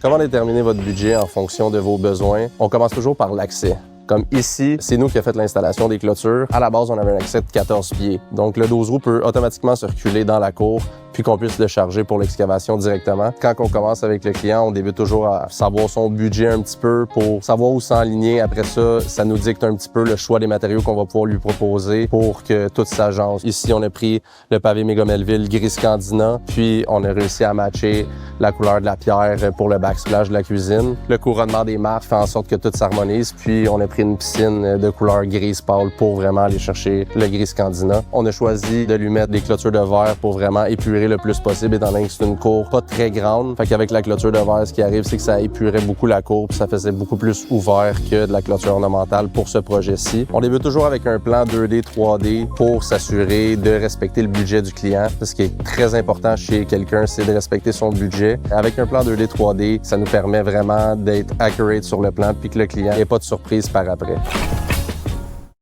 Comment déterminer votre budget en fonction de vos besoins? On commence toujours par l'accès. Comme ici, c'est nous qui avons fait l'installation des clôtures. À la base, on avait un accès de 14 pieds. Donc, le 12 roues peut automatiquement circuler dans la cour puis qu'on puisse le charger pour l'excavation directement. Quand on commence avec le client, on débute toujours à savoir son budget un petit peu pour savoir où s'enligner. Après ça, ça nous dicte un petit peu le choix des matériaux qu'on va pouvoir lui proposer pour que tout s'agence. Ici, on a pris le pavé Méga Melville gris Scandina, puis on a réussi à matcher la couleur de la pierre pour le backsplash de la cuisine. Le couronnement des marches fait en sorte que tout s'harmonise, puis on a pris une piscine de couleur grise pâle pour vraiment aller chercher le gris Scandina. On a choisi de lui mettre des clôtures de verre pour vraiment épurer le plus possible, étant donné que c'est une cour pas très grande. Fait qu'avec la clôture de verre, ce qui arrive, c'est que ça épurait beaucoup la cour, puis ça faisait beaucoup plus ouvert que de la clôture ornementale pour ce projet-ci. On débute toujours avec un plan 2D, 3D pour s'assurer de respecter le budget du client. Ce qui est très important chez quelqu'un, c'est de respecter son budget. Avec un plan 2D, 3D, ça nous permet vraiment d'être accurate sur le plan, puis que le client n'ait pas de surprise par après.